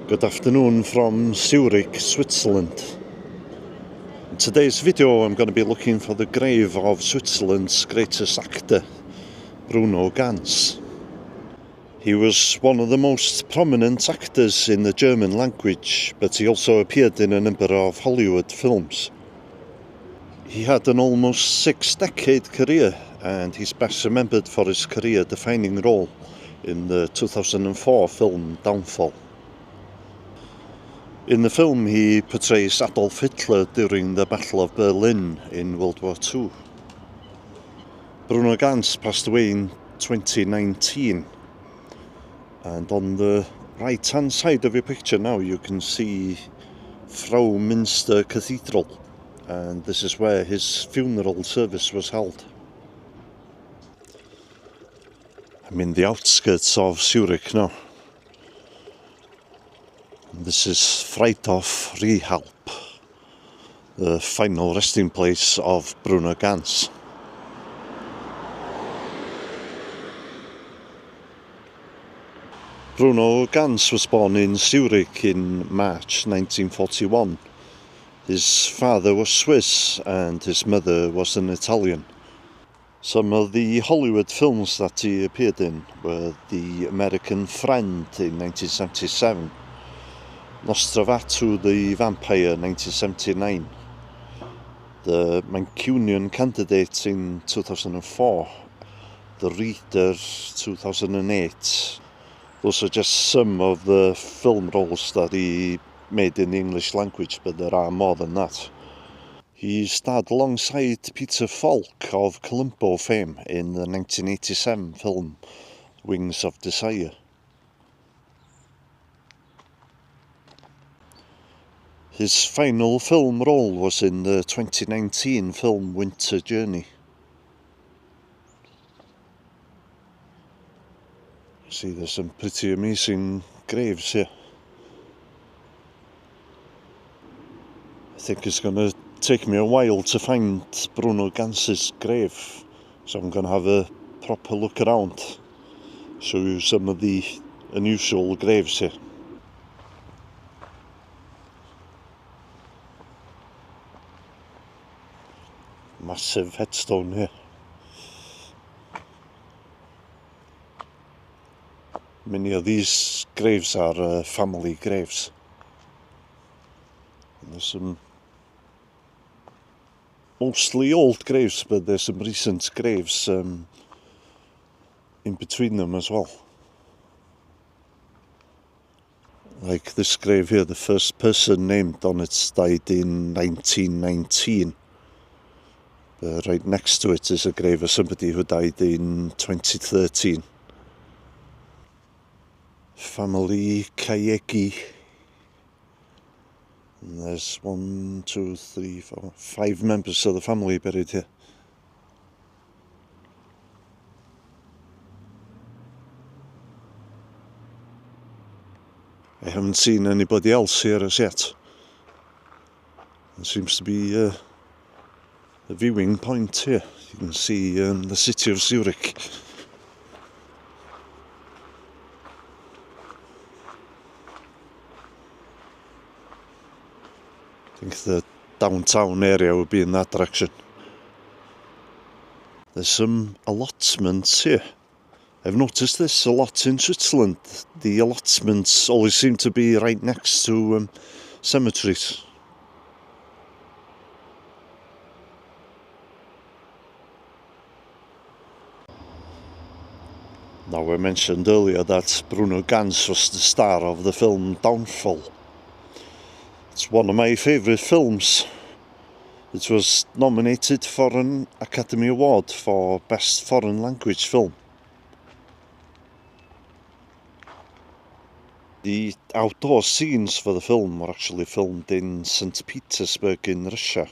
Good afternoon from Zurich, Switzerland. In today's video I'm going to be looking for the grave of Switzerland's greatest actor, Bruno Ganz. He was one of the most prominent actors in the German language, but he also appeared in a number of Hollywood films. He had an almost 6-decade career, and he's best remembered for his career-defining role in the 2004 film Downfall. In the film, he portrays Adolf Hitler during the Battle of Berlin in World War II. Bruno Ganz passed away in 2019, and on the right-hand side of your picture now you can see Frau Minster Cathedral, and this is where his funeral service was held. I'm in the outskirts of Zurich now. This is Friedhof Rehalp, the final resting place of Bruno Ganz. Bruno Ganz was born in Zurich in March 1941. His father was Swiss and his mother was an Italian. Some of the Hollywood films that he appeared in were The American Friend in 1977, Nosferatu the Vampire 1979, The Mancunian Candidate in 2004, The Reader 2008. Those are just some of the film roles that he made in the English language, but there are more than that. He starred alongside Peter Falk of Columbo fame in the 1987 film Wings of Desire. His final film role was in the 2019 film Winter Journey. See, there's some pretty amazing graves here. I think it's going to take me a while to find Bruno Ganz's grave, so I'm going to have a proper look around, show you some of the unusual graves here. Massive headstone here. Many of these graves are family graves. And there's some mostly old graves, but there's some recent graves in between them as well. Like this grave here, the first person named on it died in 1919. Right next to it is a grave of somebody who died in 2013. Family Kayeki. And there's 1, 2, 3, 4, 5 members of the family buried here. I haven't seen anybody else here as yet. There seems to be a viewing point here. You can see the city of Zurich. I think the downtown area would be in that direction. There's some allotments here. I've noticed this a lot in Switzerland. The allotments always seem to be right next to cemeteries. Now, I mentioned earlier that Bruno Ganz was the star of the film Downfall. It's one of my favourite films. It was nominated for an Academy Award for Best Foreign Language Film. The outdoor scenes for the film were actually filmed in St. Petersburg in Russia.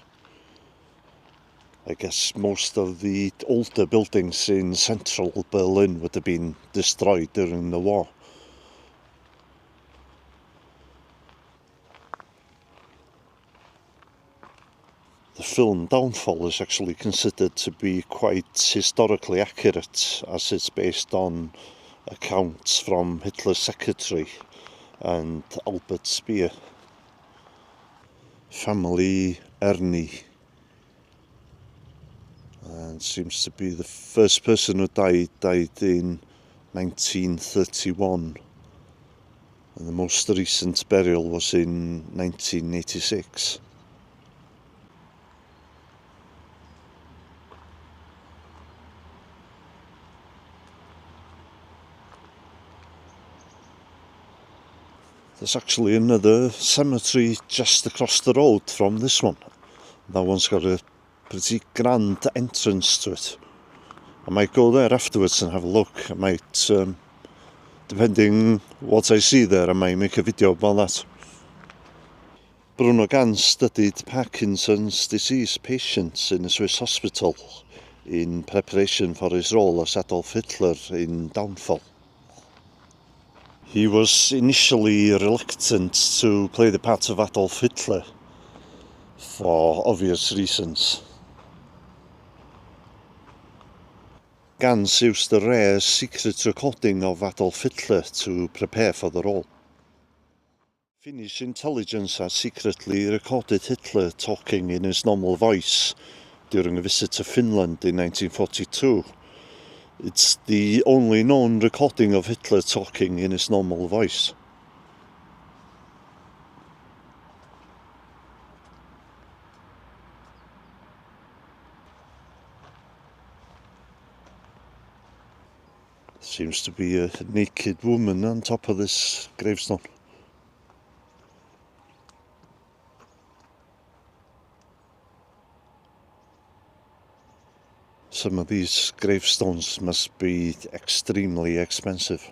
I guess most of the older buildings in central Berlin would have been destroyed during the war. The film Downfall is actually considered to be quite historically accurate, as it's based on accounts from Hitler's secretary, and Albert Speer. Family Ernie, and seems to be the first person who died in 1931, and the most recent burial was in 1986. There's actually another cemetery just across the road from this one. That one's got a pretty grand entrance to it. I might go there afterwards and have a look. I might, depending what I see there, I might make a video about that. Bruno Ganz studied Parkinson's disease patients in a Swiss hospital in preparation for his role as Adolf Hitler in Downfall. He was initially reluctant to play the part of Adolf Hitler for obvious reasons. Ganz used a rare secret recording of Adolf Hitler to prepare for the role. Finnish intelligence had secretly recorded Hitler talking in his normal voice during a visit to Finland in 1942. It's the only known recording of Hitler talking in his normal voice. Seems to be a naked woman on top of this gravestone. Some of these gravestones must be extremely expensive.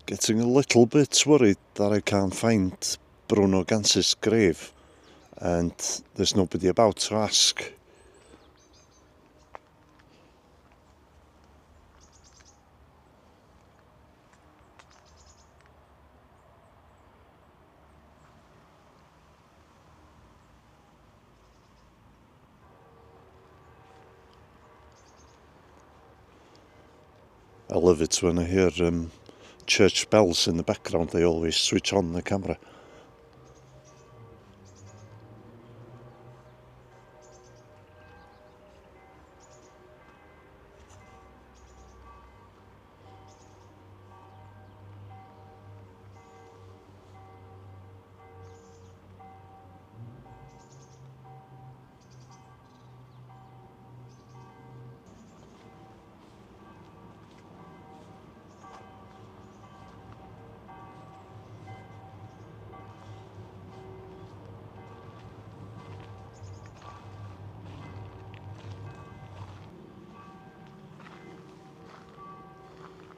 Getting a little bit worried that I can't find Bruno Ganz's grave, and there's nobody about to ask. I love it when I hear church bells in the background. They always switch on the camera.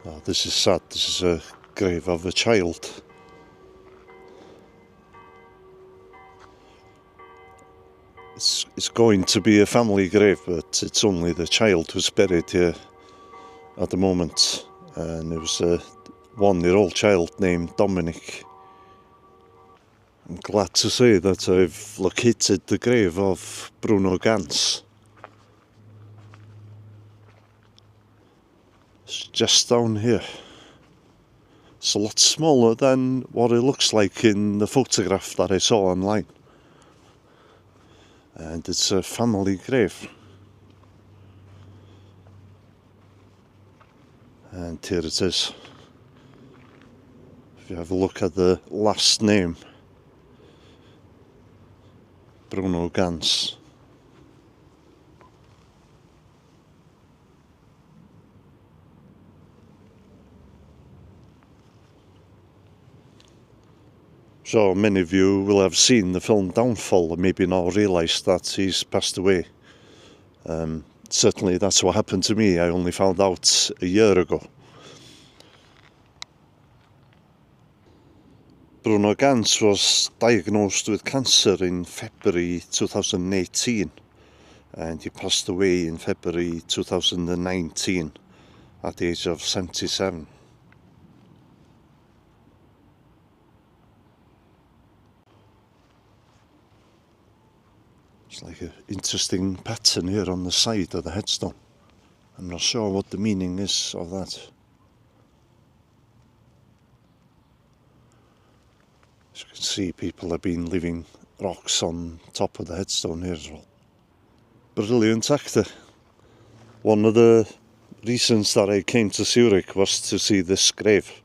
Oh, this is sad. This is a grave of a child. It's going to be a family grave, but it's only the child who's buried here at the moment. And it was a 1-year-old child named Dominic. I'm glad to say that I've located the grave of Bruno Ganz. It's just down here. It's a lot smaller than what it looks like in the photograph that I saw online. And it's a family grave. And here it is. If you have a look at the last name, Bruno Ganz. So many of you will have seen the film Downfall and maybe not realised that he's passed away. Certainly that's what happened to me. I only found out a year ago. Bruno Ganz was diagnosed with cancer in February 2018 and he passed away in February 2019 at the age of 77. It's like an interesting pattern here on the side of the headstone. I'm not sure what the meaning is of that. As you can see, people have been leaving rocks on top of the headstone here as well. Brilliant actor. One of the reasons that I came to Zurich was to see this grave.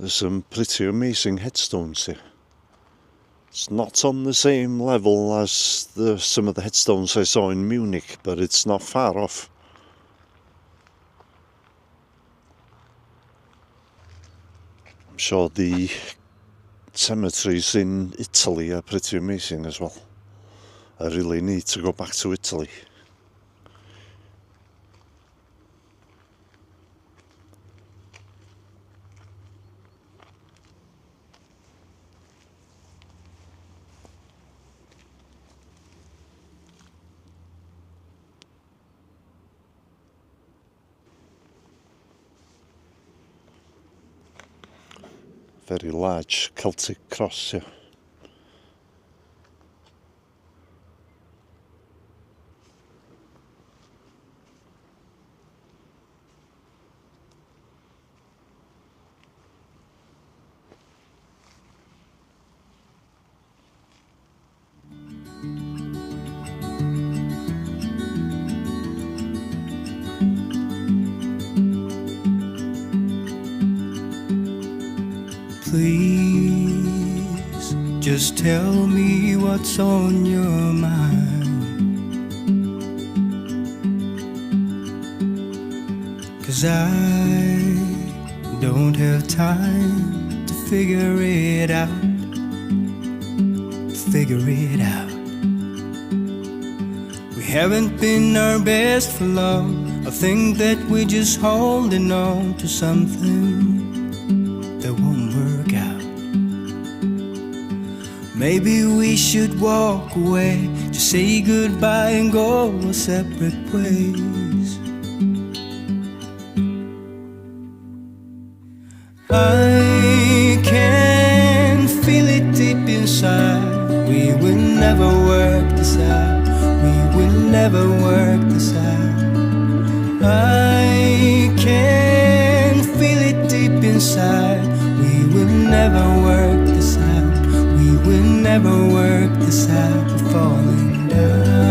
There's some pretty amazing headstones here. It's not on the same level as some of the headstones I saw in Munich, but it's not far off. I'm sure the cemeteries in Italy are pretty amazing as well. I really need to go back to Italy. Very large Celtic cross here. Please, just tell me what's on your mind, 'cause I don't have time to figure it out. We haven't been our best for long. I think that we're just holding on to something that won't work out. Maybe we should walk away, just say goodbye and go our separate ways. I can feel it deep inside. We will never work this out. We will never work this out. I can feel it deep inside. We will never work this out. We will never work this out. We're falling down.